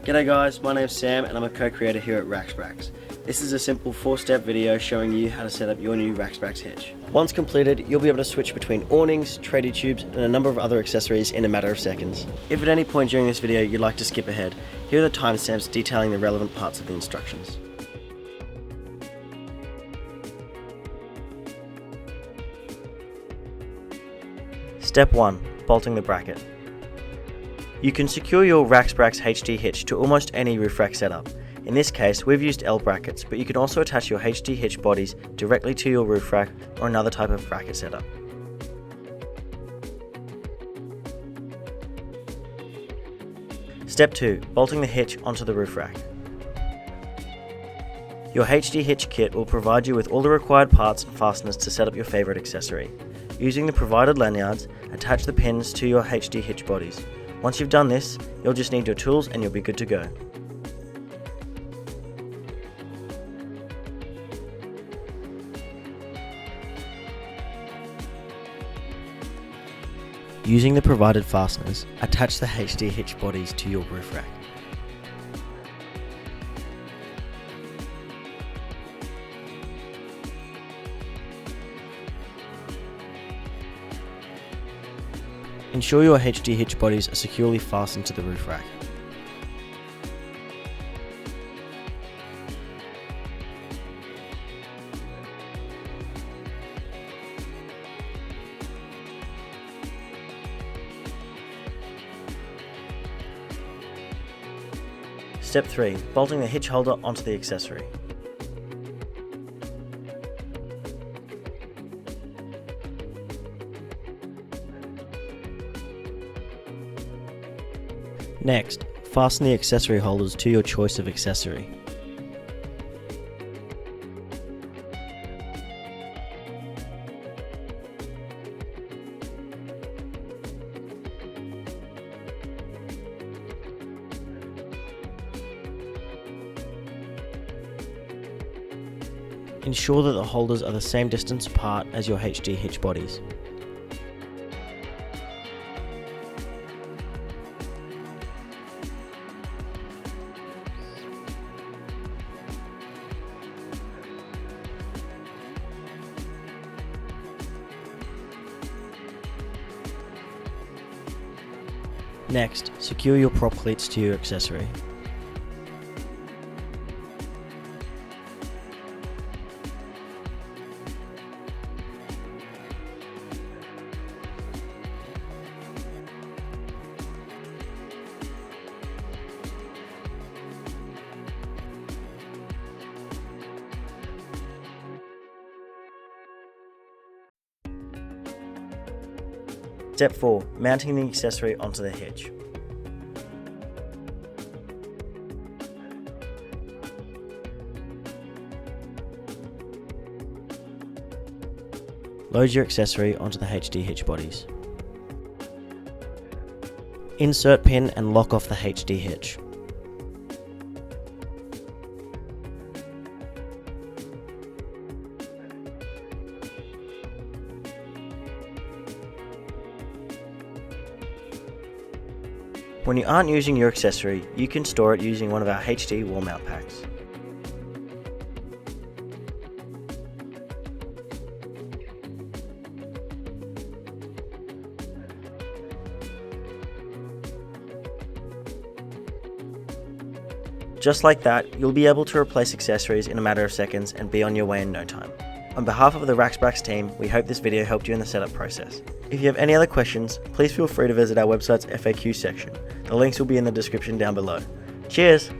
G'day guys, my name's Sam and I'm a co-creator here at RacksBrax. This is a simple 4-step video showing you how to set up your new RacksBrax hitch. Once completed, you'll be able to switch between awnings, tradie tubes and a number of other accessories in a matter of seconds. If at any point during this video you'd like to skip ahead, here are the timestamps detailing the relevant parts of the instructions. Step 1. Bolting the bracket. You can secure your RacksBrax HD hitch to almost any roof rack setup. In this case, we've used L brackets, but you can also attach your HD hitch bodies directly to your roof rack or another type of bracket setup. Step 2. Bolting the hitch onto the roof rack. Your HD hitch kit will provide you with all the required parts and fasteners to set up your favourite accessory. Using the provided lanyards, attach the pins to your HD hitch bodies. Once you've done this, you'll just need your tools and you'll be good to go. Using the provided fasteners, attach the HD hitch bodies to your roof rack. Ensure your HD hitch bodies are securely fastened to the roof rack. Step 3. Bolting the hitch holder onto the accessory. Next, fasten the accessory holders to your choice of accessory. Ensure that the holders are the same distance apart as your HD hitch bodies. Next, secure your prop cleats to your accessory. Step 4. Mounting the accessory onto the hitch. Load your accessory onto the HD hitch bodies. Insert pin and lock off the HD hitch. When you aren't using your accessory, you can store it using one of our HD wall mount packs. Just like that, you'll be able to replace accessories in a matter of seconds and be on your way in no time. On behalf of the RacksBrax team, we hope this video helped you in the setup process. If you have any other questions, please feel free to visit our website's FAQ section. The links will be in the description down below. Cheers!